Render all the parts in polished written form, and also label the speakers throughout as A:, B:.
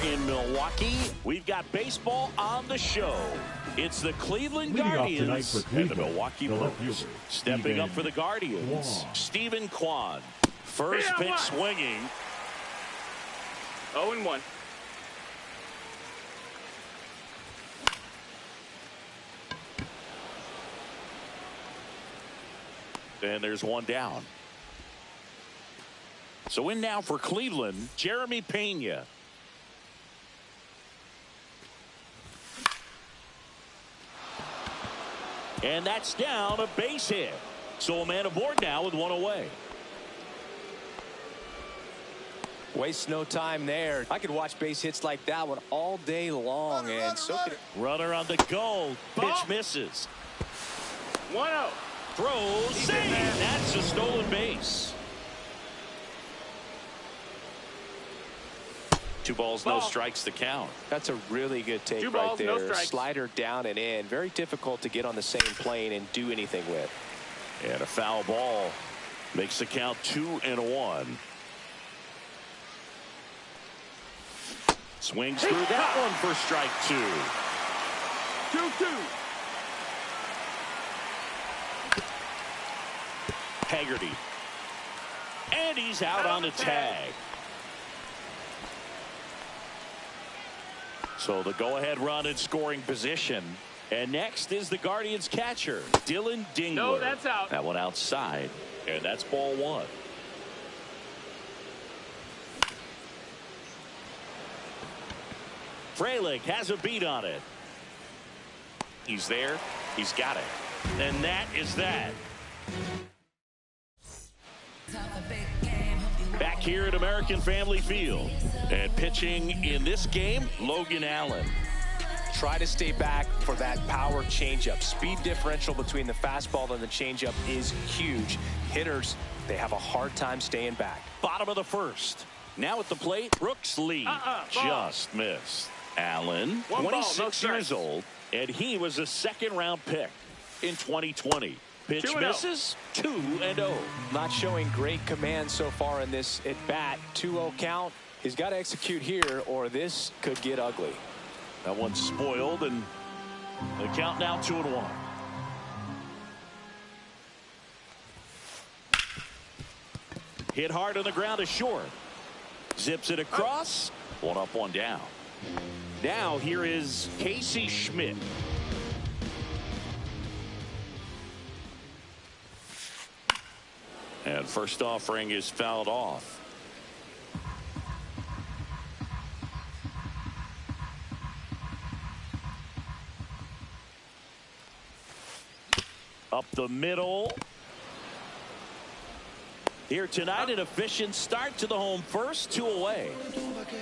A: in Milwaukee. We've got baseball on the show. It's the Cleveland Guardians and the Milwaukee Brewers. Stepping up for the Guardians, Stephen Kwan. First pitch swinging.
B: 0-1.
A: And there's one down. So in now for Cleveland, Jeremy Pena. And that's down, a base hit. So a man aboard now with one away.
C: Waste no time there. I could watch base hits like that one all day long. And so could
A: runner on the go. Pitch misses.
B: 1-0.
A: Throws, save. That's a stolen base. 2 balls, no strikes to count.
C: That's a really good take
B: 2
C: right
B: balls,
C: there.
B: no strikes.
C: Slider down and in. Very difficult to get on the same plane and do anything with.
A: And a foul ball makes the count 2-1. Swings through that one for strike 2.
B: 2-2.
A: Haggerty. And he's out on the tag. So the go-ahead run in scoring position. And next is the Guardians catcher, Dylan Dingler.
B: No, that's out.
A: That one outside. And that's ball 1. Frelick has a beat on it. He's there. He's got it. And that is that. Back here at American Family Field. And pitching in this game, Logan Allen.
C: Try to stay back for that power changeup. Speed differential between the fastball and the changeup is huge. Hitters, they have a hard time staying back.
A: Bottom of the first. Now at the plate, Brooks Lee. Just missed. Allen, 26 years old, and he was a second-round pick in 2020. Pitch misses, 2-0.
C: Not showing great command so far in this at-bat. 2-0 count. He's got to execute here, or this could get ugly.
A: That one's spoiled, and the count now 2-1. Hit hard on the ground is short. Zips it across. 1 up, 1 down. Now here is Casey Schmidt. And first offering is fouled off. Up the middle. Here tonight, an efficient start to the home first, 2 away.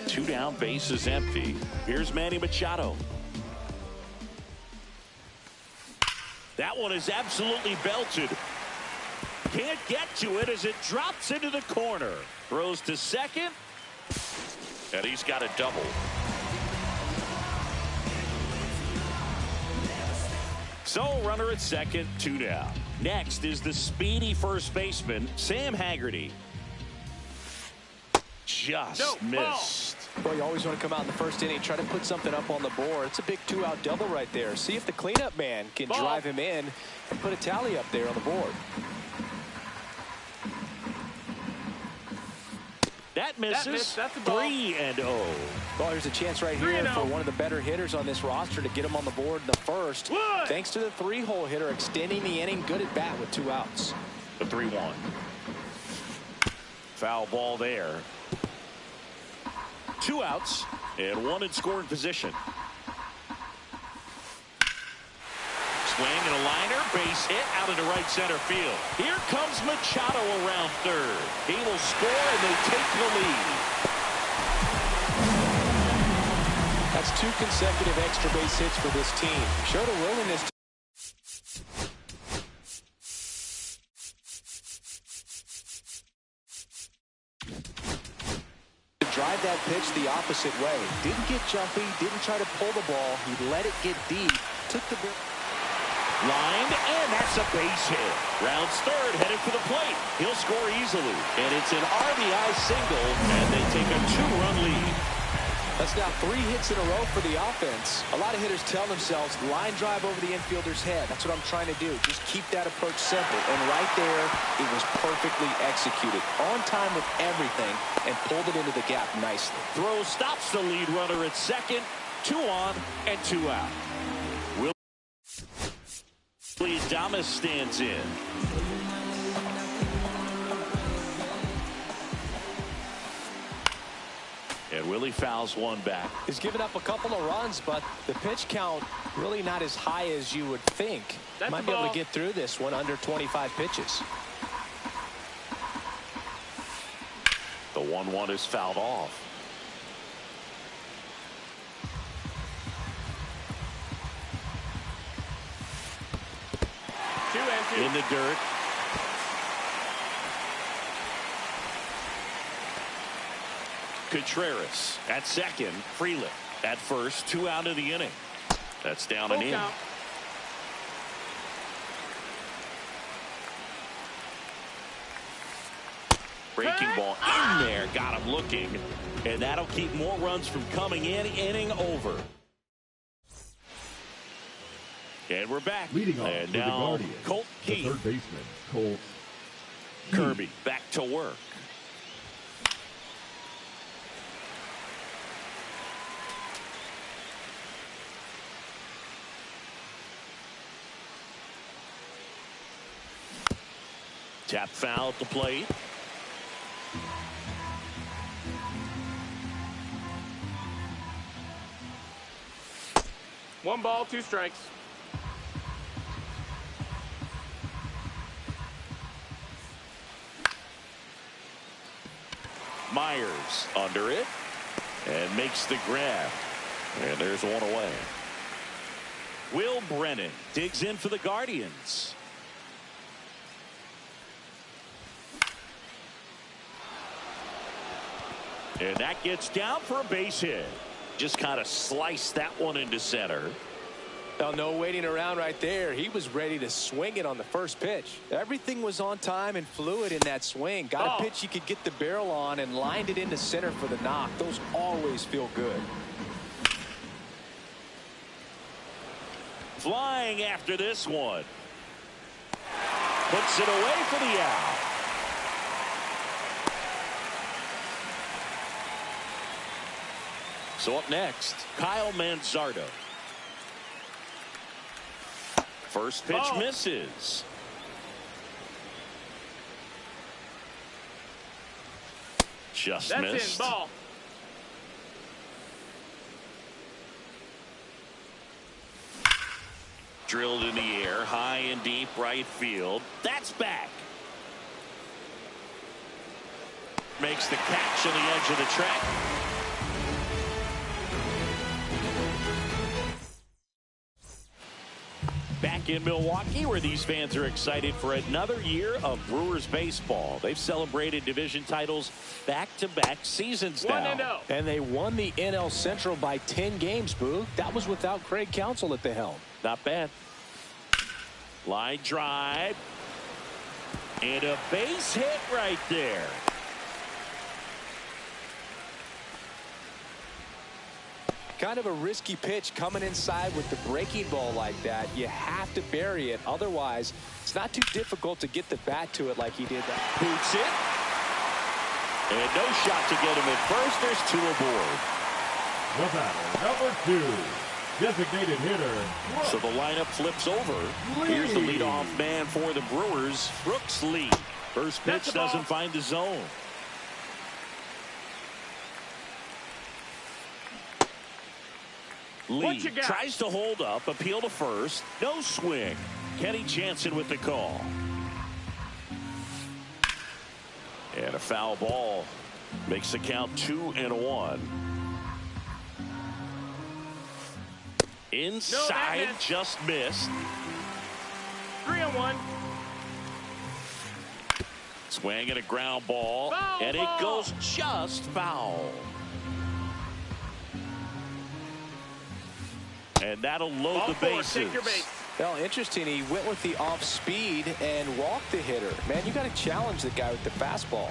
A: 2 down, base is empty. Here's Manny Machado. That one is absolutely belted. Can't get to it as it drops into the corner. Throws to second. And he's got a double. So runner at second, 2 down. Next is the speedy first baseman, Sam Haggerty. Just missed.
C: Well, you always want to come out in the first inning, try to put something up on the board. It's a big 2-out double right there. See if the cleanup man can drive him in and put a tally up there on the board.
A: That misses.
B: That's a ball.
A: 3-0.
C: Well, there's a chance right here for one of the better hitters on this roster to get him on the board in the first. Thanks to the 3-hole hitter extending the inning. Good at bat with 2 outs.
A: The 3-1. Foul ball there. 2 outs and 1 in scoring position. Swing and a liner, base hit out into right center field. Here comes Machado around third. He will score and they take the lead.
C: That's 2 consecutive extra base hits for this team. Showed a willingness to drive that pitch the opposite way. Didn't get jumpy, didn't try to pull the ball. He let it get deep, took the
A: Lined, and that's a base hit. Rounds third, headed for the plate. He'll score easily. And it's an RBI single, and they take a 2-run lead.
C: That's now 3 hits in a row for the offense. A lot of hitters tell themselves, line drive over the infielder's head. That's what I'm trying to do. Just keep that approach simple. And right there, it was perfectly executed. On time with everything, and pulled it into the gap nicely.
A: Throw stops the lead runner at second. 2 on and 2 out. Willie Adames stands in. And Willie fouls one back.
C: He's given up a couple of runs, but the pitch count really not as high as you would think. Might be able to get through this one under 25 pitches.
A: The 1-1 is fouled off. In the dirt. Contreras at second. Freeland at first. 2 out of the inning. That's down and in. Breaking ball in there. Got him looking. And that'll keep more runs from coming in. Inning over. And we're back.
D: Leading off
A: and
D: for
A: now
D: the Guardians,
A: Colt
D: the
A: Keith.
D: third baseman, Colt
A: Kirby back to work. Tap foul at the plate.
B: One ball, 2 strikes.
A: Myers under it and makes the grab. And there's one away. Will Brennan digs in for the Guardians. And that gets down for a base hit. Just kind of sliced that one into center.
C: Oh, no waiting around right there. He was ready to swing it on the first pitch. Everything was on time and fluid in that swing. Got a pitch he could get the barrel on and lined it into center for the knock. Those always feel good.
A: Flying after this one. Puts it away for the out. So up next, Kyle Manzardo. First pitch misses. Just missed.
B: In, ball.
A: Drilled in the air, high and deep right field. That's back. Makes the catch on the edge of the track. Back in Milwaukee, where these fans are excited for another year of Brewers baseball. They've celebrated division titles back-to-back seasons now.
C: And they won the NL Central by 10 games, Boo. That was without Craig Counsell at the helm.
A: Not bad. Line drive. And a base hit right there.
C: Kind of a risky pitch coming inside with the breaking ball like that. You have to bury it. Otherwise, it's not too difficult to get the bat to it like he did that.
A: Boots it. And no shot to get him at first. There's 2 aboard.
D: The batter, number 2, designated hitter.
A: So the lineup flips over. Here's the leadoff man for the Brewers, Brooks Lee. First pitch doesn't find the zone. Lee tries to hold up, appeal to first. No swing. Kenny Jansen with the call. And a foul ball makes the count 2-1. Inside, just missed.
B: 3-1.
A: Swing and a ground ball.
B: Foul
A: and
B: ball.
A: It goes just foul. And that'll load the bases.
B: Take your base.
C: Well, interesting. He went with the off speed and walked the hitter. Man, you got to challenge the guy with the fastball.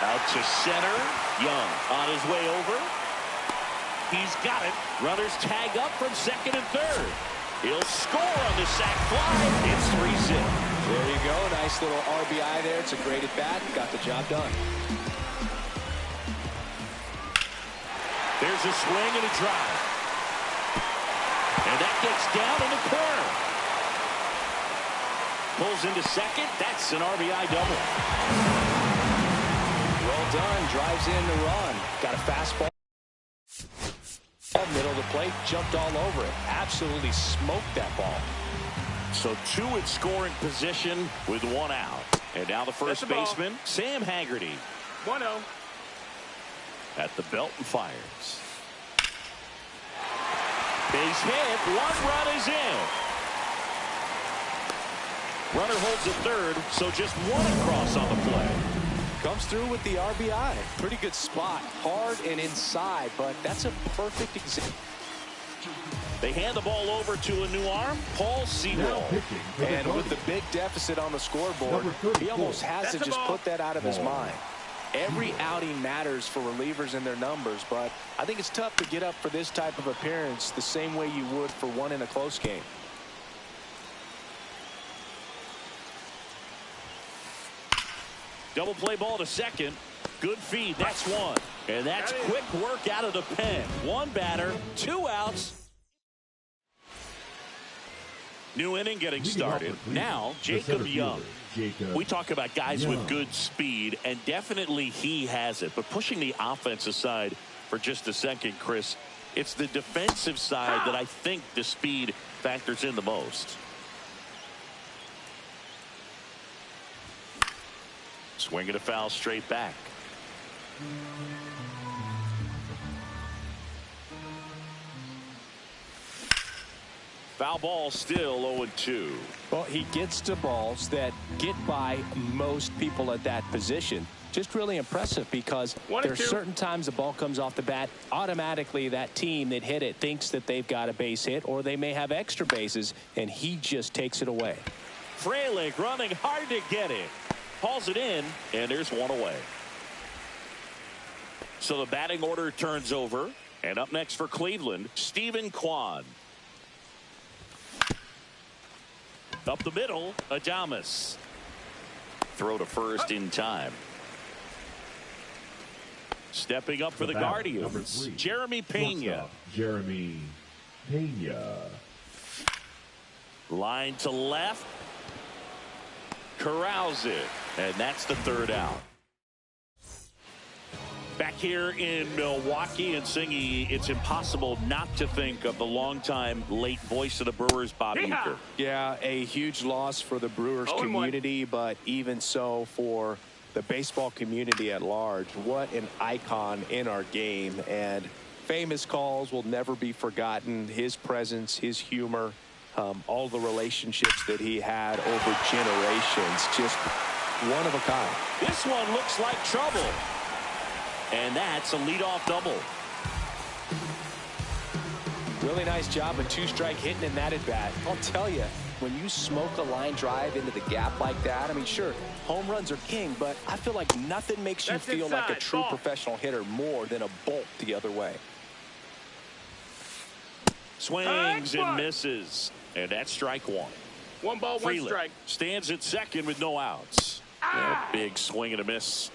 A: Out to center. Young on his way over. He's got it. Runners tag up from second and third. He'll score on the sac fly. It's 3-zip.
C: There you go. Nice little RBI there. It's a great at bat. Got the job done.
A: There's a swing and a drive. And that gets down in the corner. Pulls into second. That's an RBI double.
C: Well done. Drives in the run. Got a fastball. Middle of the plate. Jumped all over it. Absolutely smoked that ball.
A: So two in scoring position with one out. And now the first baseman, Sam Haggerty.
B: 1-0.
A: At the belt and fires. Base hit. One run is in. Runner holds at third, so just one across on the play.
C: Comes through with the RBI. Pretty good spot. Hard and inside, but that's a perfect example.
A: They hand the ball over to a new arm, Paul Sewell.
C: And with the big deficit on the scoreboard, he almost has to just put that out of his mind. Every outing matters for relievers and their numbers, but I think it's tough to get up for this type of appearance the same way you would for one in a close game.
A: Double play ball to second. Good feed. That's one. And that's quick work out of the pen. One batter, two outs. New inning getting started. Now, Jacob Young. We talk about guys with good speed, and definitely he has it. But pushing the offense aside for just a second, Chris, it's the defensive side that I think the speed factors in the most. Swinging a foul straight back. Foul ball, still 0-2.
C: Well, he gets to balls that get by most people at that position. Just really impressive because there's certain times the ball comes off the bat, automatically that team that hit it thinks that they've got a base hit or they may have extra bases, and he just takes it away.
A: Frelick running hard to get it. Hauls it in, and there's one away. So the batting order turns over, and up next for Cleveland, Stephen Kwan. Up the middle, Adames. Throw to first in time. Stepping up for the Guardians, Jeremy Pena.
D: Jeremy Pena.
A: Line to left. Corrals it, and that's the third out. Back here in Milwaukee, and Singy, it's impossible not to think of the longtime late voice of the Brewers, Bob Uecker.
C: Yeah, a huge loss for the Brewers community, but even so for the baseball community at large. What an icon in our game, and famous calls will never be forgotten. His presence, his humor, all the relationships that he had over generations, just one of a kind.
A: This one looks like trouble. And that's a leadoff double.
C: Really nice job of two-strike hitting in that at-bat. I'll tell you, when you smoke a line drive into the gap like that, I mean, sure, home runs are king, but I feel like nothing makes you feel like a true professional hitter more than a bolt the other way.
A: Swings and misses. And that's strike one.
B: One ball, one strike.
A: Stands at second with no outs. A big swing and a miss.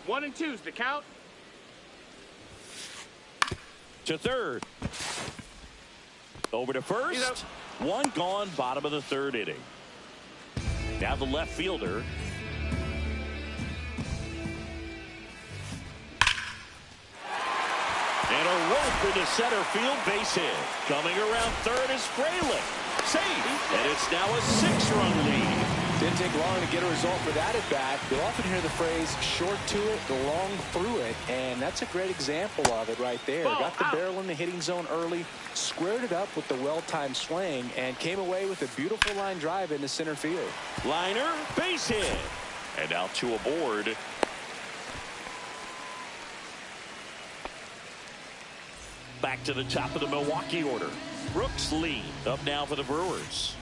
B: 1 and 2's the count.
A: To third. Over to first. One gone, bottom of the third inning. Now the left fielder. And a rope into center field, base hit. Coming around third is Frelick. Safe. And it's now a 6-run lead.
C: Didn't take long to get a result for that at bat. You'll often hear the phrase short to it, long through it, and that's a great example of it right there. Got the barrel in the hitting zone early, squared it up with the well-timed swing, and came away with a beautiful line drive into center field.
A: Liner, base hit. And now two aboard. Back to the top of the Milwaukee order. Brooks Lee up now for the Brewers.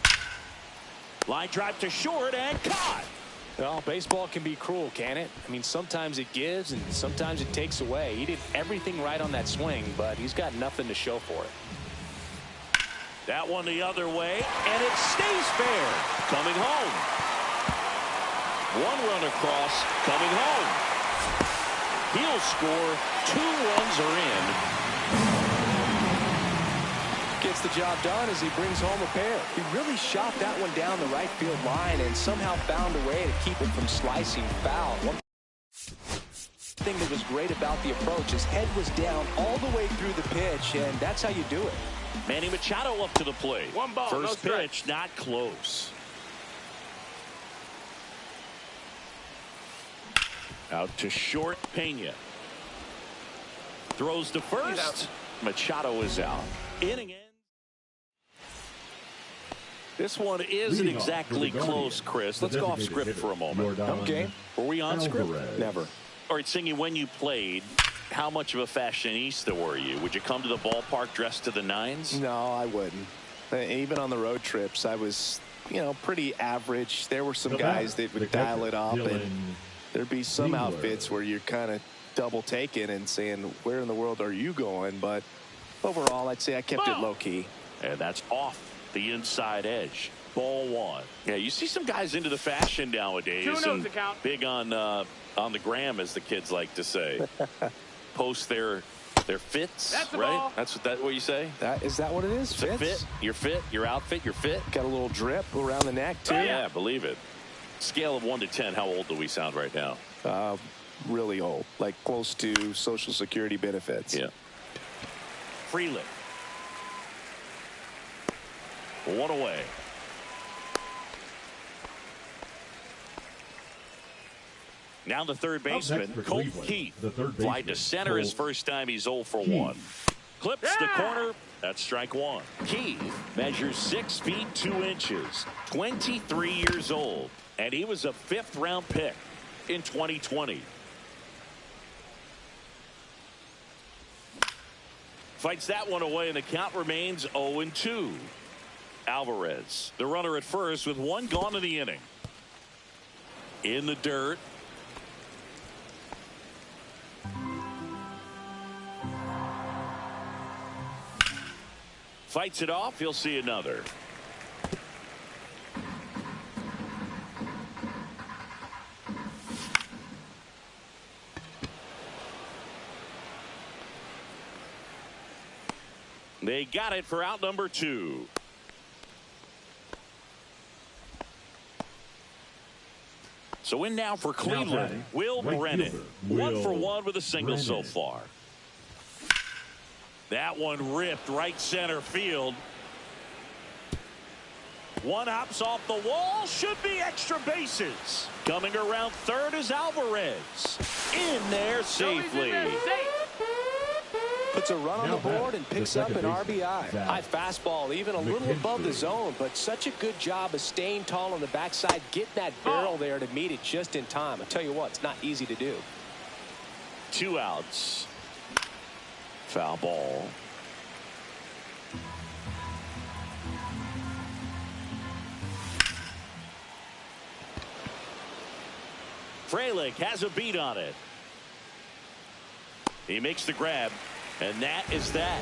A: Line drive to short and caught.
C: Well, baseball can be cruel, can it? I mean, sometimes it gives and sometimes it takes away. He did everything right on that swing, but he's got nothing to show for it.
A: That one the other way, and it stays fair. Coming home. One run across, coming home. He'll score. 2 runs are in.
C: Gets the job done as he brings home a pair. He really shot that one down the right field line and somehow found a way to keep it from slicing foul. One thing that was great about the approach, his head was down all the way through the pitch, and that's how you do it.
A: Manny Machado up to the plate.
B: 1 ball,
A: First
B: no
A: pitch, not close. Out to short, Pena. Throws to first. Machado is out. Inning ends. This one isn't exactly close, Chris. Let's go off script for a moment.
C: Okay.
A: Were we on script?
C: Never.
A: All right, Singy, when you played, how much of a fashionista were you? Would you come to the ballpark dressed to the nines?
C: No, I wouldn't. Even on the road trips, I was, pretty average. There were some guys that would dial it up, and there'd be some outfits where you're kind of double taking and saying, where in the world are you going? But overall, I'd say I kept it low key.
A: And that's off the inside edge. Ball 1. Yeah, you see some guys into the fashion nowadays.
B: 2-0 the count.
A: Big on the gram, as the kids like to say. Post their fits.
B: That's the
A: right?
B: ball.
A: That's what you say?
C: Is that what it is?
A: It's a fit. Your fit. Your outfit. Your fit.
C: Got a little drip around the neck, too.
A: Yeah, believe it. Scale of 1 to 10, how old do we sound right now?
C: Really old, like close to Social Security benefits.
A: Yeah. Freeland. 1 away. Now the third baseman, Colt Keith. Fly to center his first time. He's 0 for 1. Clips the corner. That's strike 1. Keith measures 6 feet 2 inches, 23 years old, and he was a 5th round pick in 2020. Fights that one away, and the count remains 0-2. Alvarez, the runner at first, with 1 gone in the inning. In the dirt. Fights it off. He'll see another. They got it for out number 2. So in now for Cleveland, Will Brennan. 1 for 1 with a single so far. That one ripped right center field. One hops off the wall. Should be extra bases. Coming around third is Alvarez. In there safely.
C: Puts a run on the board and picks up an RBI. High fastball, even a little above the zone, but such a good job of staying tall on the backside, getting that barrel there to meet it just in time. I tell you what, it's not easy to do.
A: 2 outs. Foul ball. Frelick has a beat on it. He makes the grab, and that is that.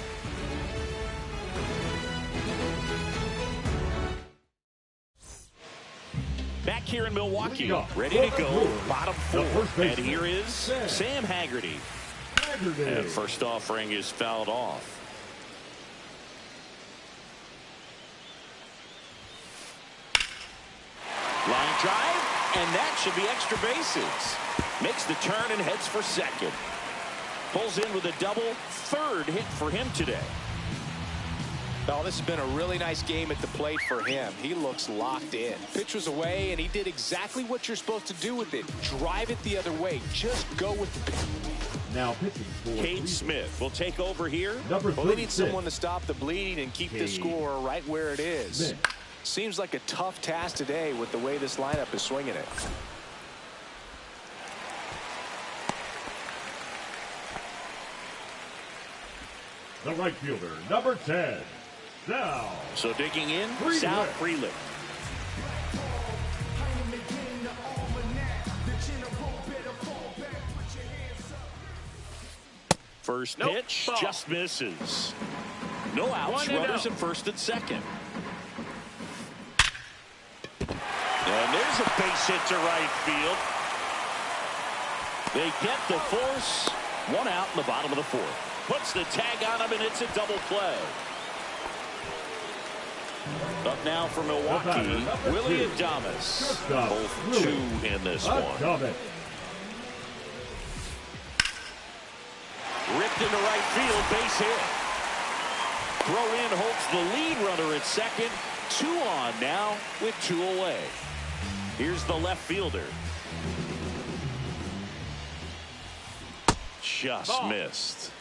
A: Back here in Milwaukee, ready to go, bottom 4. And here is Sam Haggerty. And first offering is fouled off. Line drive, and that should be extra bases. Makes the turn and heads for second. Pulls in with a double, 3rd hit for him today.
C: Oh, this has been a really nice game at the plate for him. He looks locked in. Pitch was away, and he did exactly what you're supposed to do with it. Drive it the other way. Just go with the pitch.
D: Now pitching for
A: Cade Smith will take over here.
C: Well, they need someone to stop the bleeding and keep the score right where it is.
D: Smith.
C: Seems like a tough task today with the way this lineup is swinging it.
D: The right fielder, number 10, Sal.
A: So digging in,
D: Freeland.
A: Sal Freeland. First
B: Nope.
A: pitch
B: Ball.
A: just misses. No outs,
B: 1-0.
A: runners at first and second. And there's a base hit to right field. They get the force. One out in the bottom of the fourth. Puts the tag on him, and it's a double play. Up now for Milwaukee, Willie Adames. Both two in this one. Ripped into right field, base hit. Throw in holds the lead runner at second. 2 on now with 2 away. Here's the left fielder. Just
B: Ball.
A: missed.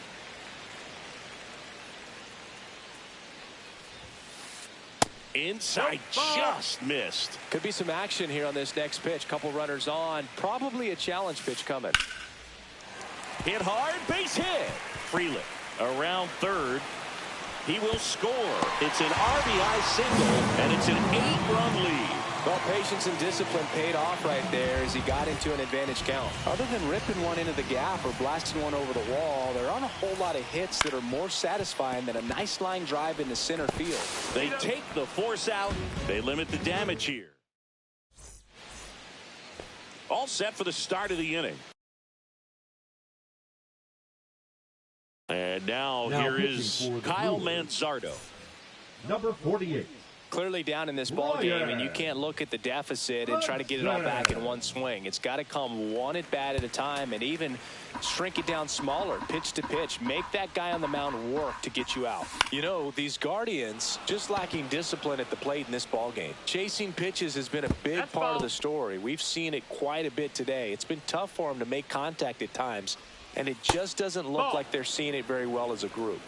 A: Inside, just missed.
C: Could be some action here on this next pitch. Couple runners on. Probably a challenge pitch coming.
A: Hit hard, base hit. Freeland around third. He will score. It's an RBI single, and it's an 8-run lead.
C: Well, patience and discipline paid off right there as he got into an advantage count. Other than ripping one into the gap or blasting one over the wall, there aren't a whole lot of hits that are more satisfying than a nice line drive into center field.
A: They take the force out. They limit the damage here. All set for the start of the inning. And now here is Kyle Manzardo.
D: Number 48.
C: Clearly down in this ball game, and you can't look at the deficit and try to get it all back in one swing. It's got to come one at bat at a time, and even shrink it down smaller, pitch to pitch. Make that guy on the mound work to get you out. You know, these Guardians just lacking discipline at the plate in this ball game. Chasing pitches has been a big part of the story. We've seen it quite a bit today. It's been tough for them to make contact at times, and it just doesn't look like they're seeing it very well as a group.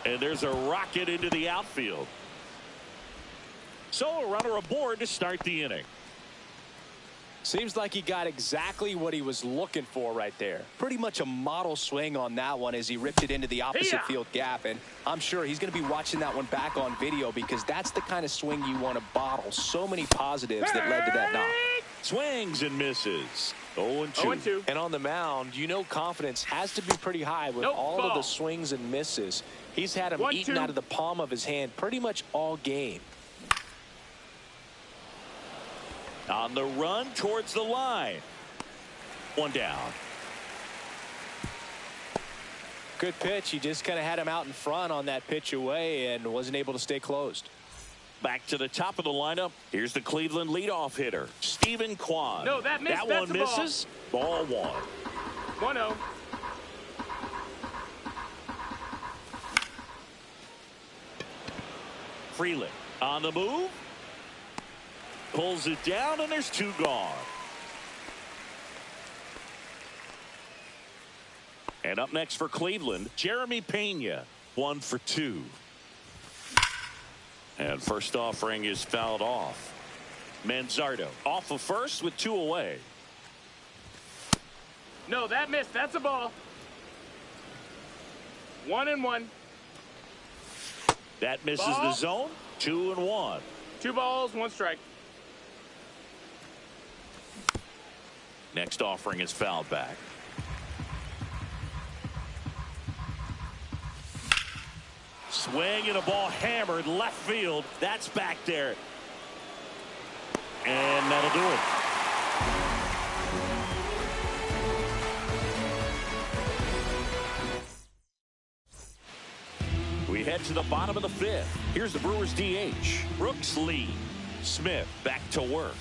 A: And there's a rocket into the outfield. So a runner aboard to start the inning.
C: Seems like he got exactly what he was looking for right there. Pretty much a model swing on that one as he ripped it into the opposite field gap. And I'm sure he's going to be watching that one back on video because that's the kind of swing you want to bottle. So many positives that led to that knock.
A: Swings and misses. 0-2.
C: And on the mound, you know confidence has to be pretty high with all of the swings and misses. He's had them eaten out of the palm of his hand pretty much all game.
A: On the run towards the line. One down.
C: Good pitch. He just kind of had him out in front on that pitch away and wasn't able to stay closed.
A: Back to the top of the lineup. Here's the Cleveland leadoff hitter, Stephen Kwan.
B: No, that missed.
A: That one misses. Ball 1.
B: 1-0.
A: Freeland on the move. Pulls it down, and there's 2 gone. And up next for Cleveland, Jeremy Pena, 1 for 2. And first offering is fouled off. Manzardo off of first with 2 away.
B: No, that missed. That's a ball. 1-1.
A: That misses the zone. 2-1.
B: 2 balls, 1 strike.
A: Next offering is fouled back. Swing and a ball hammered left field. That's back there. And that'll do it. We head to the bottom of the 5th. Here's the Brewers DH. Brooks Lee. Smith back to work.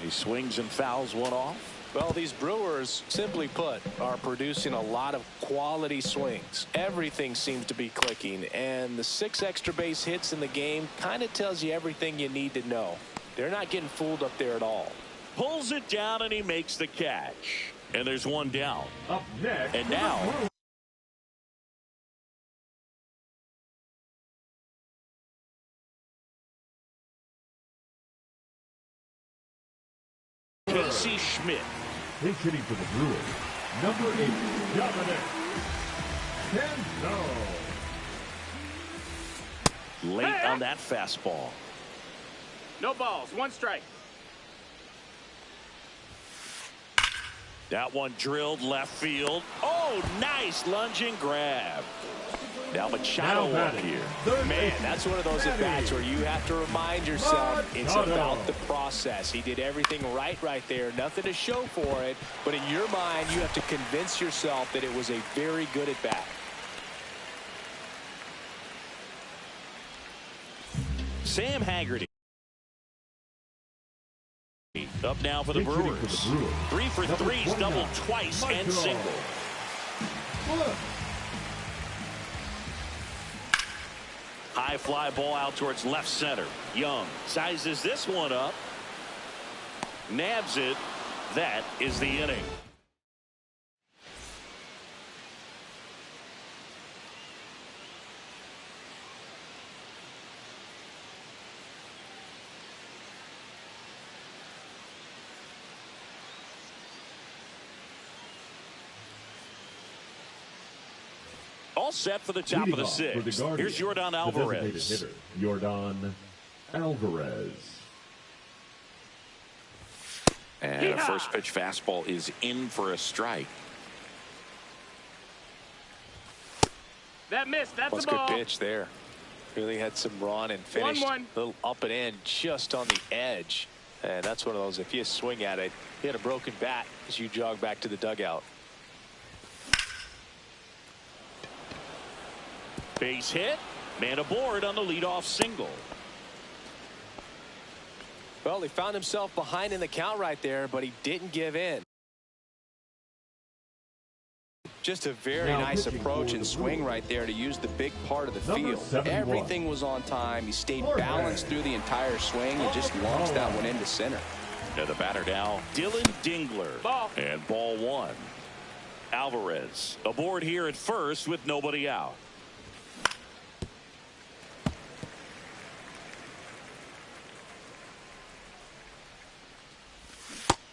A: He swings and fouls one off.
C: Well, these Brewers, simply put, are producing a lot of quality swings. Everything seems to be clicking, and the 6 extra base hits in the game kind of tells you everything you need to know. They're not getting fooled up there at all.
A: Pulls it down, and he makes the catch. And there's 1 down.
D: Up next.
A: And now Casey Schmidt.
D: He's hitting for the Brewers. Number 8, Dominic Canzo.
A: Late on that fastball.
B: No balls, 1 strike.
A: That one drilled left field. Oh, nice lunging grab. Now Machado up here.
C: Man, that's one of those at-bats where you have to remind yourself it's about the process. He did everything right there. Nothing to show for it. But in your mind, you have to convince yourself that it was a very good at-bat.
A: Sam Haggerty up now for the Brewers. 3 for 3's doubled twice and single. High fly ball out towards left center. Young sizes this one up. Nabs it. That is the inning. All set for the top of the sixth. Here's Yordan Alvarez.
D: Yordan Alvarez.
A: And a first pitch fastball is in for a strike.
B: That missed. That's
C: a
B: ball.
C: Good pitch there. Really had some run and finished
B: 1-1.
C: A little up and in just on the edge. And that's one of those, if you swing at it, you had a broken bat as you jog back to the dugout.
A: Base hit. Man aboard on the leadoff single.
C: Well, he found himself behind in the count right there, but he didn't give in. Just a very nice approach and swing right there to use the big part of the field.
D: 71.
C: Everything was on time. He stayed balanced through the entire swing and just launched that one into center.
A: Now the batter now, Dylan Dingler.
B: Ball.
A: And ball one. Alvarez aboard here at first with nobody out.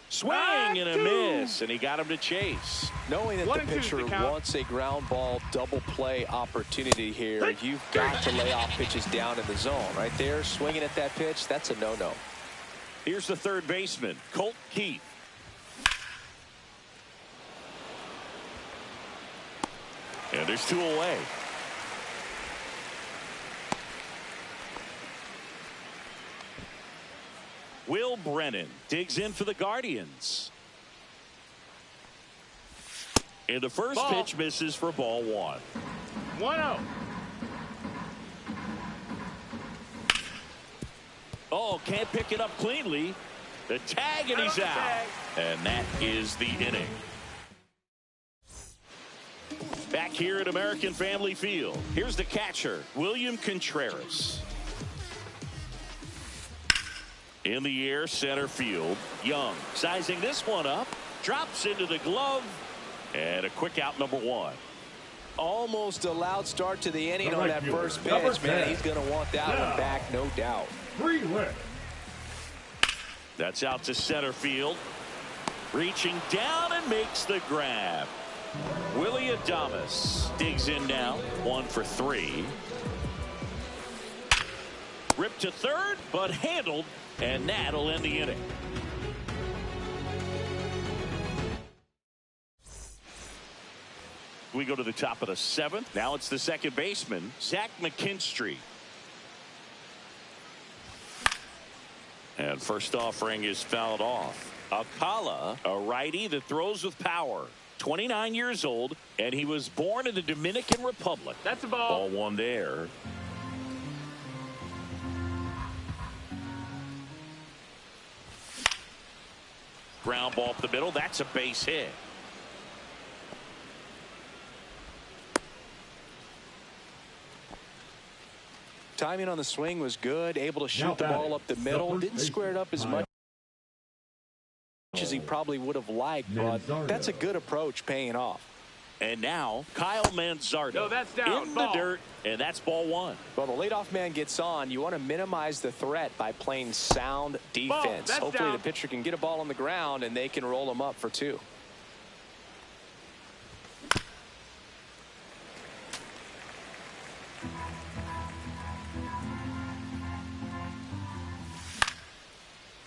A: Swing and a miss, and he got him to chase.
C: Knowing that the pitcher wants a ground ball double play opportunity here, you've got to lay off pitches down in the zone. Right there, swinging at that pitch, that's a no-no.
A: Here's the third baseman, Colt Keith. And there's two away. Will Brennan digs in for the Guardians. And the first pitch misses for ball one.
B: 1-0.
A: Oh, can't pick it up cleanly. The tag, and he's out. And that is the inning. Back here at American Family Field, here's the catcher, William Contreras. In the air, center field. Young sizing this one up. Drops into the glove. And a quick out, number one.
C: Almost a loud start to the inning on that first pitch. Man, he's going to want that one back, no doubt.
A: That's out to center field. Reaching down and makes the grab. Willie Adames digs in now. 1 for 3. Ripped to third, but handled. And that'll end the inning. We go to the top of the seventh. Now it's the second baseman, Zach McKinstry. And first offering is fouled off. Alcala, a righty that throws with power. 29 years old, and he was born in the Dominican Republic.
B: That's a ball.
A: Ball one there. Ground ball up the middle. That's a base hit.
C: Timing on the swing was good. Able to shoot the ball up the middle. Didn't square it up as much as he probably would have liked, but that's a good approach, paying off.
A: And now Kyle Manzardo.
B: No, that's down.
A: In the dirt, and that's ball one.
C: Well, the leadoff man gets on. You want to minimize the threat by playing sound defense. Hopefully
B: down.
C: the pitcher can get a ball on the ground and they can roll him up for 2.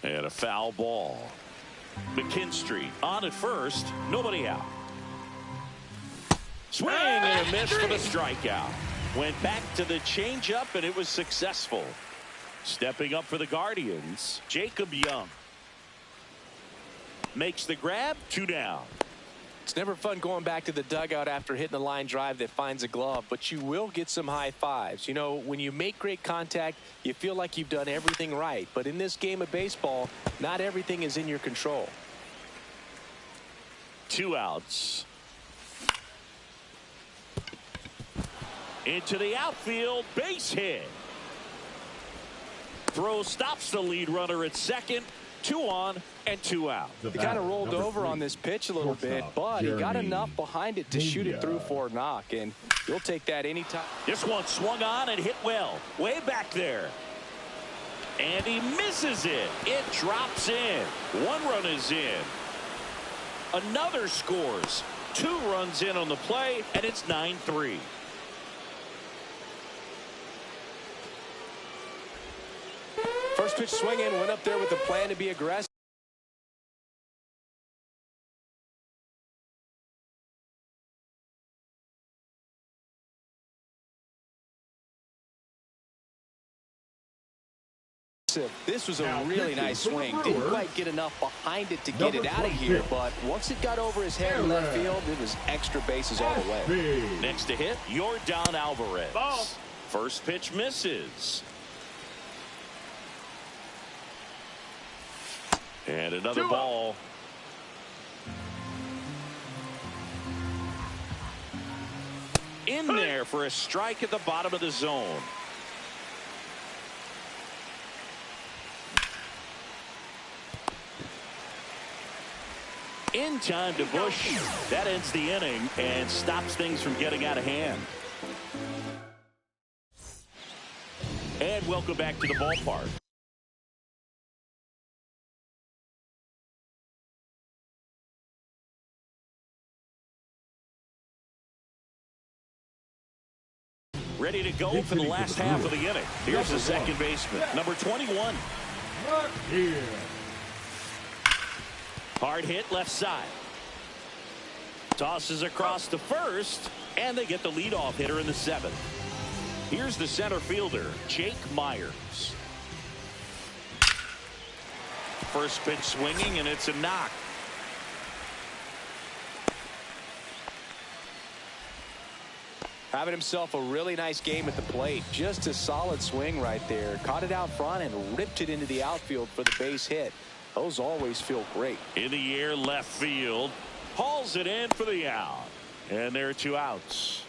A: And a foul ball. McKinstry on at first, nobody out. Swing and a miss for the strikeout. Went back to the changeup, and it was successful. Stepping up for the Guardians, Jacob Young. Makes the grab, 2 down.
C: It's never fun going back to the dugout after hitting a line drive that finds a glove, but you will get some high fives. You know, when you make great contact, you feel like you've done everything right. But in this game of baseball, not everything is in your control.
A: 2 outs. Into the outfield, base hit. Throw stops the lead runner at second. 2 on and 2 out.
C: He kind of rolled over on this pitch a little bit, but he got enough behind it to shoot it through for a knock, and you'll take that anytime.
A: This one swung on and hit well, way back there. And he misses it. It drops in. 1 run is in. Another scores. 2 runs in on the play, and it's 9-3.
C: First pitch swinging, went up there with a plan to be aggressive. This was a really nice swing. Didn't quite get enough behind it to get it out of here, but once it got over his head in left field, it was extra bases all the way.
A: Next to hit, Yordan Alvarez.
B: Ball.
A: First pitch misses. And another ball. In there for a strike at the bottom of the zone. In time to Bush. That ends the inning and stops things from getting out of hand. And welcome back to the ballpark. Ready to go for the last half of the inning. Here's the second baseman, number 21. Hard hit left side. Tosses across to first, and they get the leadoff hitter in the 7th. Here's the center fielder, Jake Myers. First pitch swinging, and it's a knock.
C: Having himself a really nice game at the plate. Just a solid swing right there. Caught it out front and ripped it into the outfield for the base hit. Those always feel great.
A: In the air, left field. Hauls it in for the out. And there are 2 outs.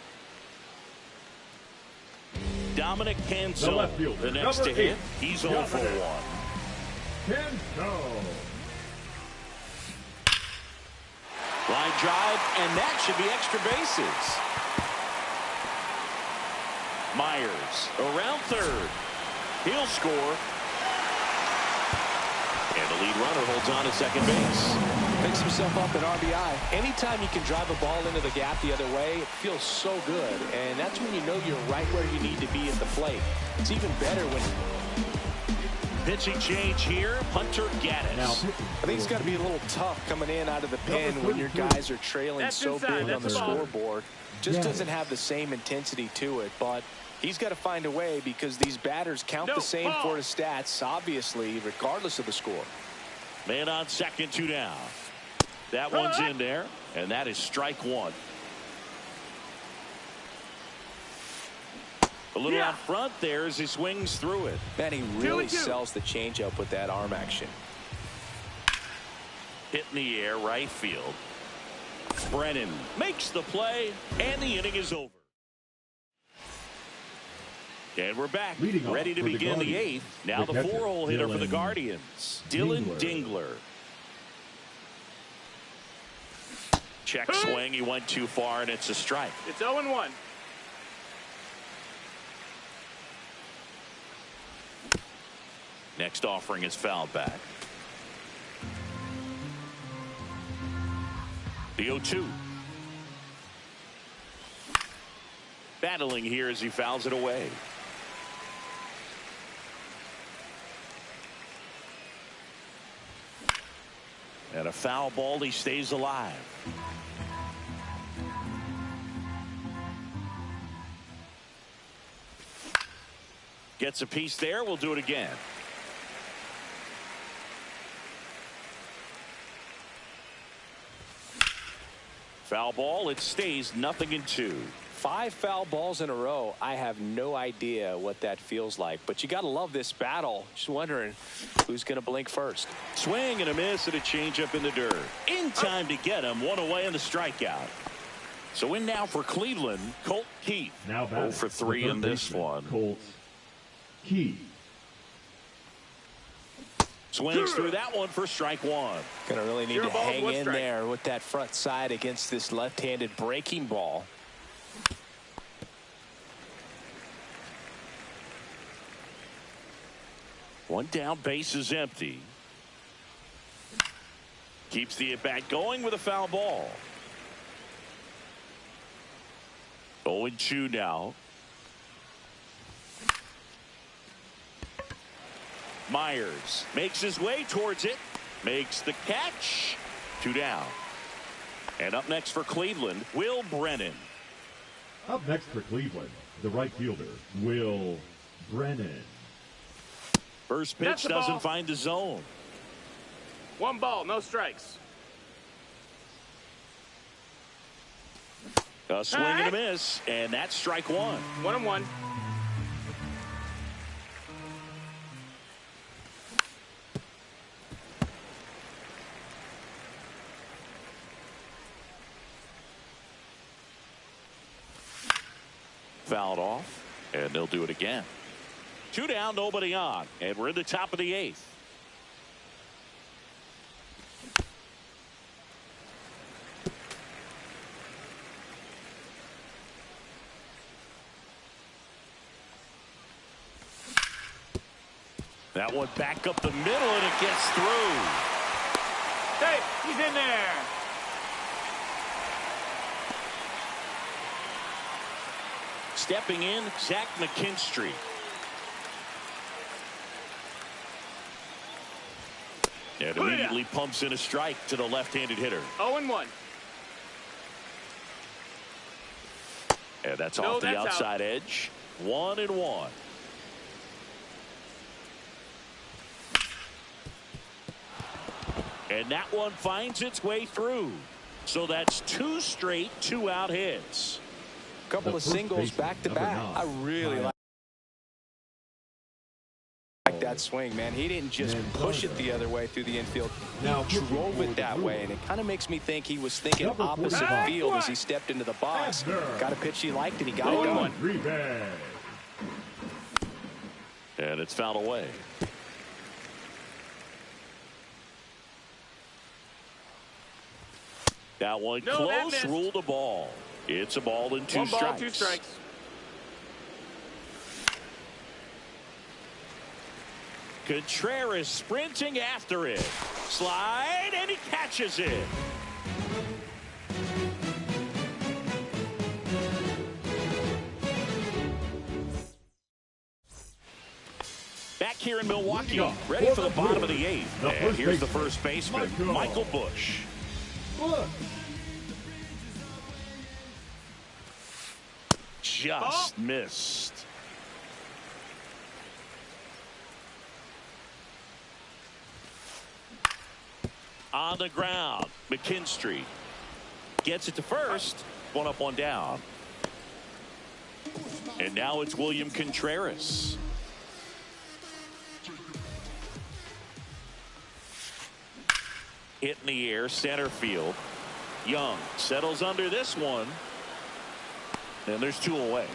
A: Dominic Canso, the next to hit. He's 0 for 1. Line drive, and that should be extra bases. Myers around third. He'll score. And the lead runner holds on at second base.
C: Picks himself up an RBI. Anytime you can drive a ball into the gap the other way, it feels so good. And that's when you know you're right where you need to be at the plate. It's even better when...
A: Pitching change here, Hunter Gaddis.
C: I think it's got to be a little tough coming in out of the pen when your guys are trailing so big on the scoreboard. Just doesn't have the same intensity to it, but he's got to find a way because these batters count the same for his stats, obviously, regardless of the score.
A: Man on second, 2 down. That one's in there, and that is strike 1. A little out front there as he swings through it.
C: Man, he really sells the changeup with that arm action.
A: Hit in the air, right field. Brennan makes the play, and the inning is over. And we're back, ready to begin the 8th. Now the 4-hole hitter for the Guardians, Dylan Dingler. Check swing, he went too far, and it's a strike.
B: It's 0-1.
A: Next offering is fouled back. The 0-2. Battling here as he fouls it away. And a foul ball, he stays alive. Gets a piece there. We'll do it again. Foul ball. It stays 0-2.
C: 5 foul balls in a row. I have no idea what that feels like, but you got to love this battle. Just wondering who's going to blink first.
A: Swing and a miss and a changeup in the dirt. In time to get him. 1 away on the strikeout. So in now for Cleveland, Colt Keith.
D: Now
A: 0 for 3 in this one.
D: Colt Keith.
A: Swings through that one for strike 1.
C: Going to really need to hang in there with that front side against this left-handed breaking ball.
A: One down, base is empty. Keeps the at-bat going with a foul ball. 0-2 now. Myers makes his way towards it. Makes the catch. 2 down. And up next for Cleveland, Will Brennan.
D: Up next for Cleveland, the right fielder, Will Brennan.
A: First pitch doesn't find the zone.
B: 1 ball, no strikes.
A: A swing and a miss, and that's strike 1.
B: 1-1.
A: Fouled off, and they'll do it again. 2 down, nobody on, and we're in the top of the 8th. That one back up the middle, and it gets through.
B: Hey, he's in there.
A: Stepping in, Zach McKinstry. And immediately pumps in a strike to the left-handed hitter.
B: 0-1.
A: And that's off the outside edge. 1-1. And that one finds its way through. So that's 2 straight 2-out hits.
C: A couple of singles back to back. I really like that swing, man. He didn't just push it the other way through the infield. He drove it that way, and it kind of makes me think he was thinking opposite field as he stepped into the box. Got a pitch he liked, and he got it going.
A: And it's fouled away. That one close, ruled a ball. It's a ball and 2 strikes.
B: 1 ball, 2 strikes.
A: Contreras sprinting after it. Slide, and he catches it. Back here in Milwaukee, ready for the bottom of the 8th. And here's the first baseman, Michael Busch. Just missed. On the ground, McKinstry gets it to first. 1 up, 1 down. And now it's William Contreras. Hit in the air, center field. Young settles under this one. And there's 2 away.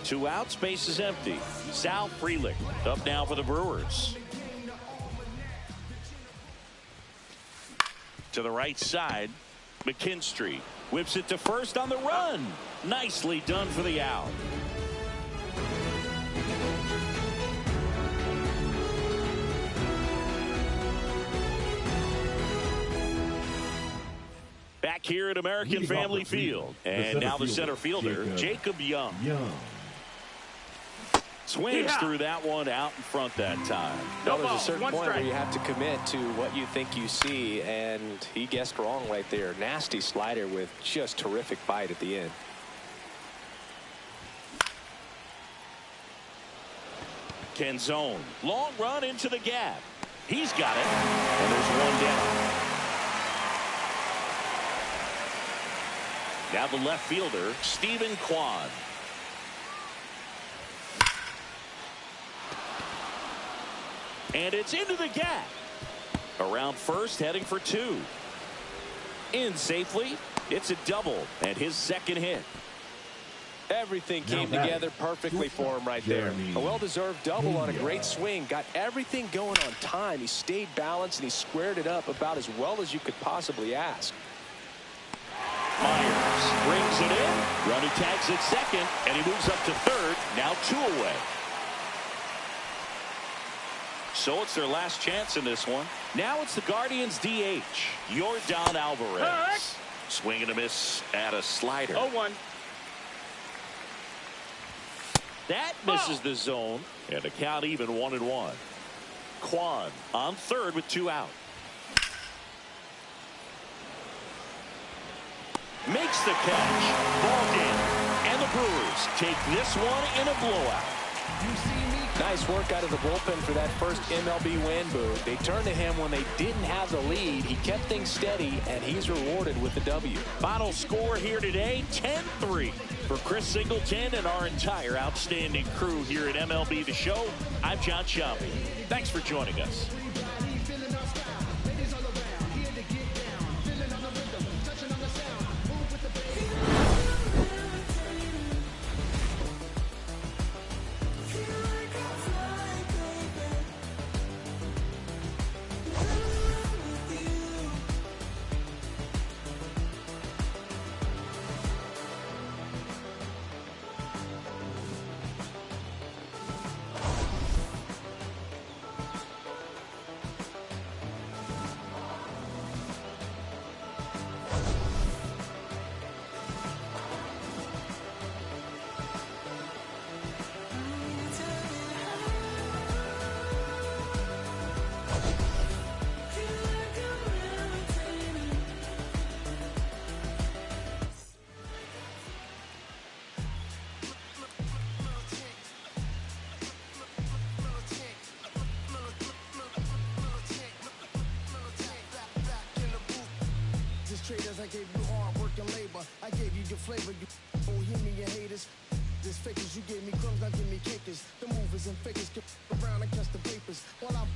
A: 2 out, space is empty. Sal Frelick up now for the Brewers. To the right side, McKinstry whips it to first on the run. Nicely done for the out. Back here at American Family Field. And now the center fielder, Jacob Young. Swings through that one out in front that time.
C: No, there's a certain point where you have to commit to what you think you see, and he guessed wrong right there. Nasty slider with just terrific bite at the end.
A: Canzone, long run into the gap. He's got it, and there's one down. Now the left fielder, Stephen Kwan. And it's into the gap. Around first, heading for two. In safely. It's a double, and his second hit.
C: Everything came together perfectly for him right there. A well-deserved double on a great swing. Got everything going on time. He stayed balanced, and he squared it up about as well as you could possibly ask.
A: Myers brings it in. Runner tags at second, and he moves up to third. Now two away. So it's their last chance in this one. Now it's the Guardians' DH, Yordan Alvarez. Swing and a miss at a slider.
B: 0-1.
A: That misses the zone, and the count even 1-1. Kwan on third with two out. Makes the catch. Ball game. And the Brewers take this one in a blowout.
C: Nice work out of the bullpen for that first MLB win, Boo. They turned to him when they didn't have the lead. He kept things steady, and he's rewarded with the W.
A: Final score here today, 10-3. For Chris Singleton and our entire outstanding crew here at MLB The Show, I'm John Sciambi. Thanks for joining us.
E: I gave you hard work and labor. I gave you your flavor. You hear me, your haters. This fakers, you gave me crumbs, now give me cakers. The movers and fakers get around and catch the papers. While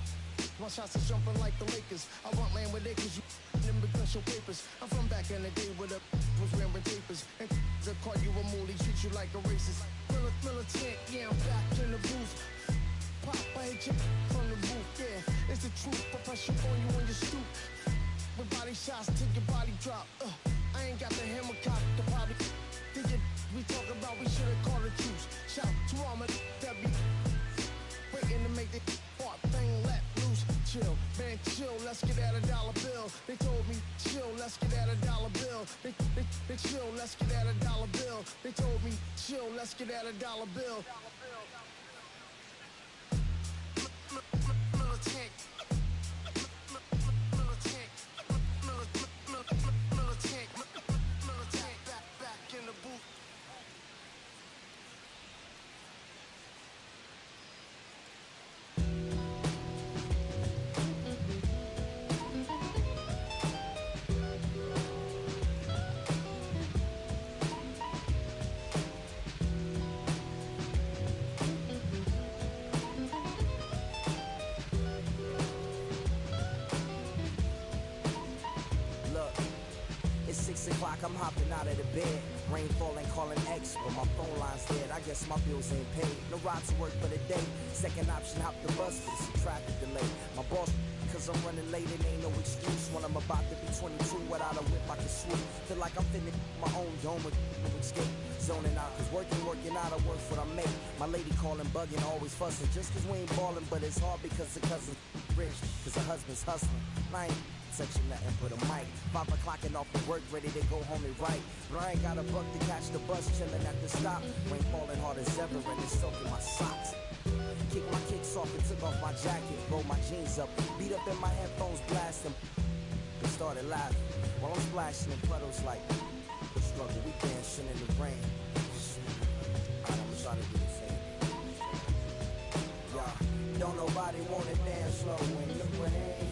E: my shots is jumping like the Lakers. I want land with acres, you them because your papers. I'm from back in the day where the was wearing papers. And they call you a moolie, treat you like a racist. Militant, yeah, I'm back in the booth. Pop, I hit you from the roof, yeah. It's the truth, I pressure on you when you stoop. With body shots till your body drop. I ain't got the hammer cock, the body. We talk about we should've called the troops. Shout to all my that be waiting to make the part thing let loose. Chill, man, chill. Let's get at $1 bill. They told me chill. Let's get at $1 bill. They chill. Let's get at $1 bill. They told me chill. Let's get at $1 bill. Militant.
F: I'm hopping out of the bed. Rain falling, calling X, but my phone line's dead. I guess my bills ain't paid. No ride to work for the day. Second option, hop the bus, but it's a traffic delay. My boss, cause I'm running late, it ain't no excuse. When I'm about to be 22, without a whip I can swoop. Feel like I'm finna my own dome with no escape. Zoning out, cause working out, I work what I make. My lady calling, bugging, always fussing. Just cause we ain't ballin', but it's hard because the cousin's rich. Cause her husband's hustling. I ain't touching nothing but a mic. 5 o'clock and off the work, ready to go home and write. But I ain't got a buck to catch the bus, chilling at the stop. Rain falling hard as ever and it's soaking my socks. Kicked my kicks off and took off my jacket, rolled my jeans up, beat up in my headphones, blasting. They started laughing while I'm splashing in puddles like the struggle. We dancing in the rain. Alright, I'ma try to do the same. Yeah, don't nobody wanna dance slow in the rain.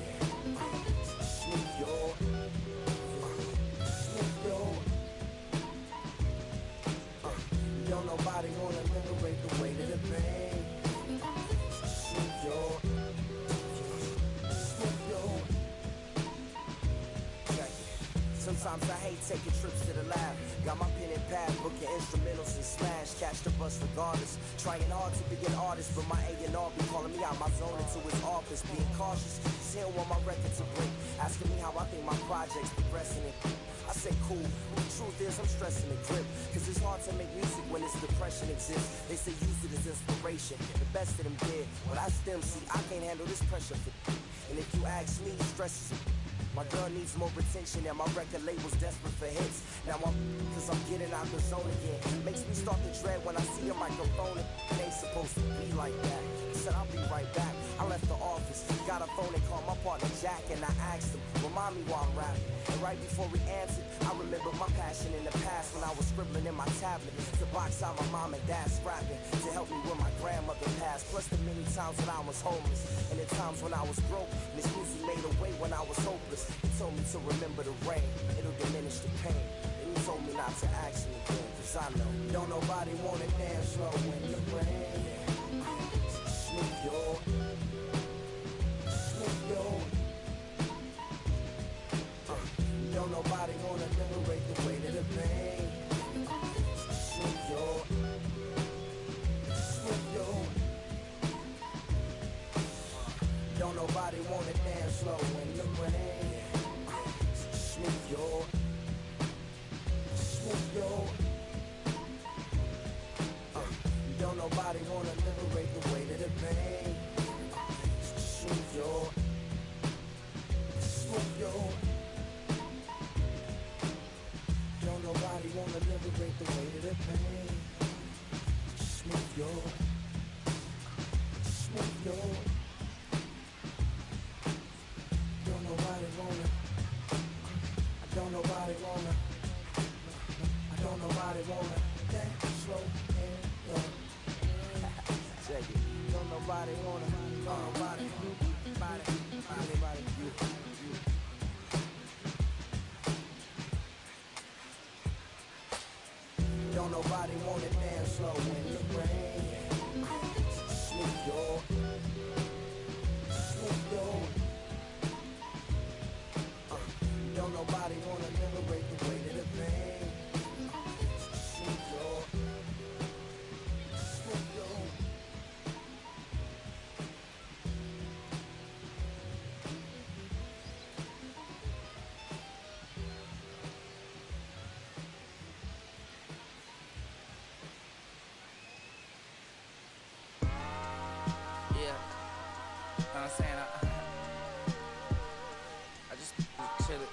F: Snoop yo, Snoop yo. Don't nobody wanna liberate the weight of the pain. Snoop yo, Snoop yo. Sometimes I hate taking trips to the lab. Got my pen and pad, booking instrumentals and smash. Catch the bus regardless. Trying hard to be an artist, but my A&R be calling me out my zone into his office. Being cautious, still want my record to break. Asking me how I think my project's progressing. I say cool, but the truth is I'm stressing the grip. Cause it's hard to make music when this depression exists. They say use it as inspiration. The best of them did, but I still see I can't handle this pressure for. And if you ask me, stress is my girl needs more attention and my record label's desperate for hits. Now cause I'm getting out the zone again. Makes me start to dread when I see a microphone. It ain't supposed to be like that. I said I'll be right back. I left the office, got a phone and called my partner Jack, and I asked him, remind me while I'm rapping. And right before he answered, I remember my passion in the past when I was scribbling in my tablet to box out my mom and dad's scrapping to help me when my grandmother passed. Plus the many times when I was homeless and the times when I was broke. And this music made a way when I was hopeless. He told me to remember the rain, it'll diminish the pain. And he told me not to ask me again, cause I know don't nobody wanna dance slow in the rain. Snoop yo, Snoop yo. Don't nobody wanna liberate the weight of the pain. Snoop yo, Snoop yo. Don't nobody wanna dance slow in the rain. Snoop yo, Snoop yo. Don't nobody wanna liberate the weight of the pain. Snoop yo, Snoop yo. Don't nobody wanna liberate the weight of the pain. Snoop yo, Snoop yo. Don't nobody wanna. I don't nobody wanna. I don't nobody wanna dance slow and low. Check it. Don't nobody wanna. Nobody. Anybody. You. Don't nobody wanna dance slow in the rain. Snoop yo, Snoop yo. Don't nobody wanna liberate the weight of the pain. Snoop yo, Snoop yo.
G: I'm saying? I just chillin'.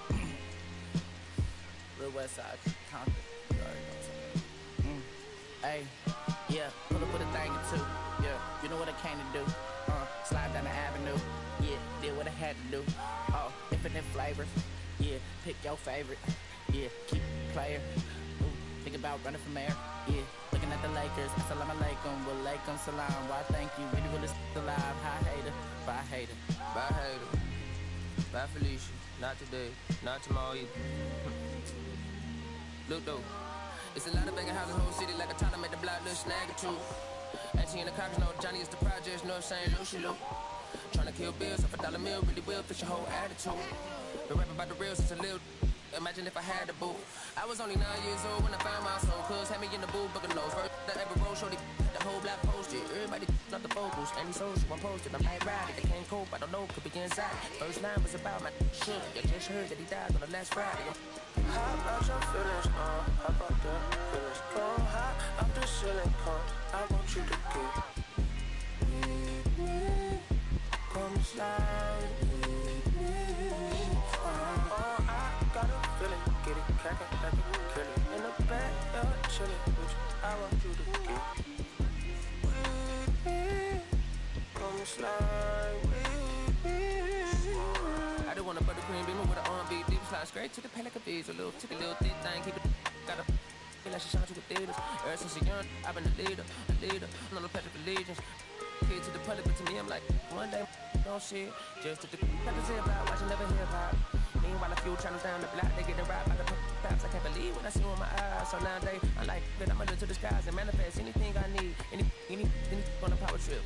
G: Real West Side, Compton. You already know what I'm saying. Hey, yeah, pull up with a thing or two. Yeah, you know what I came to do. Slide down the avenue. Yeah, did what I had to do. Oh, infinite flavors. Yeah, pick your favorite. Yeah, keep it player. Ooh, think about running from mayor. Yeah, looking at the Lakers. Assalamu alaikum, wa alaikum salam. Why thank you, really alive. Hi hater, bye hater.
H: Bye hater, bye Felicia. Not today, not tomorrow either. Look though, it's a lot of banging houses, whole city like a tournament, the block, little snag or two. Actually in the cops, know Johnny is the projects, know what I'm saying, Lucy Lou. Tryna kill bills off $1 meal, really will fix your whole attitude. Been rapping about the real since a little. Imagine if I had a boo. I was only 9 years old when I found my soul. Cuz had me in the booth, booking nose. First I ever rolled, shorty, the whole block posted. Everybody not the focus, any social I'm posted. I'm like riding, they can't cope, I don't know, could be inside. First line was about my shit. You just heard that he died on the last Friday.
I: How about your feelings, how about the feelings? Going high, I'm just chilling, I want you to get with me. Come slide with me. cracking like a killer. In the backyard, chilling with you. I want you to get with me. Come slide with me.
H: I do want a buttercream beamer with an R&B deep slide straight to the pelican bees. A little thick thing, keep it. Gotta feel like she shot you with theaters. Ever since a young, I've been a leader. On the pledge of allegiance. Kid to the public, but to me, I'm like, one day, don't shit. Just to the got to say about watching, never hear about. Meanwhile, a few channels down the block, they get the rap by the pops. I can't believe what I see with my eyes. So nowadays, I like that I'ma look to the skies and manifest anything I need. Anything on a power trip.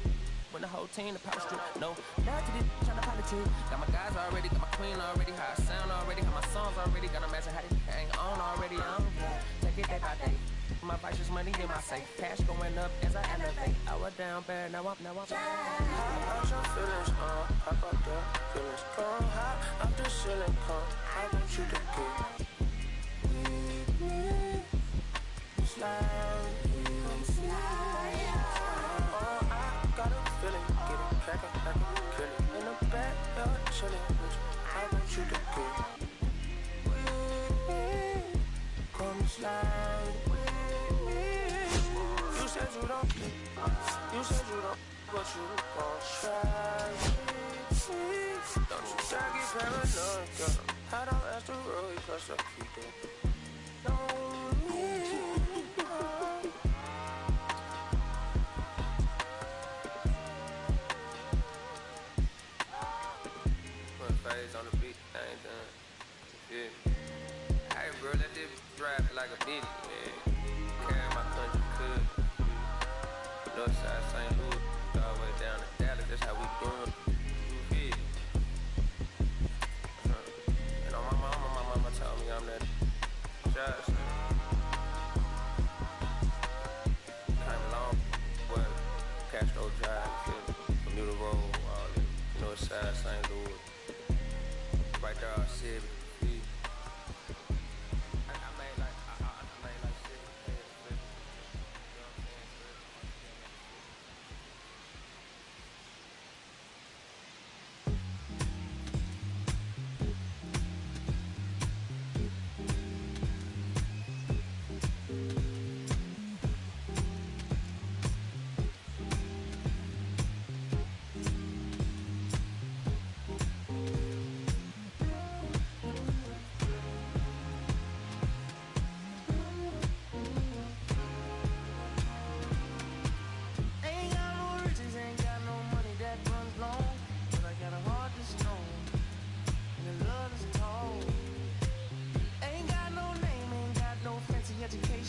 H: When the whole team, the power strip. No, now to this trying to politic. Got my guys already, got my queen already, how I sound already, how my songs already. Got a master how they hang on already. Take it day by day. My vice money in my safe. Cash going up as I elevate. I was down bad, now I'm
I: Hot out your feelings, hop out the feelings. Come hot out the ceiling, come. I want you to get with me. Slide, oh, I got a feeling, get it cracking like a killer. In the backyard, chilling with you. I want you to get with me. Come slide. You said you don't, but you gon' try. Don't you dare get paranoid, girl. I don't ask the road, cause I keep it. Don't need
H: put phase on the beat, I ain't done. Yeah. Hey, bro, let this drive like a bitch, man. Carry my country, could. Northside St. Louis, all the way down to Dallas, that's how we doing. You feel? And on my mama told me I'm that judge. Came along, well, Castro Drive, feel me? Bermuda Road, all that. Northside St. Louis. Right there, I said, feel me?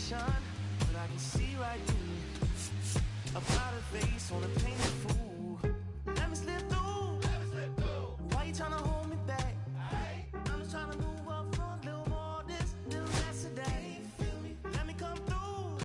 E: But I can see right through a powder face on a painted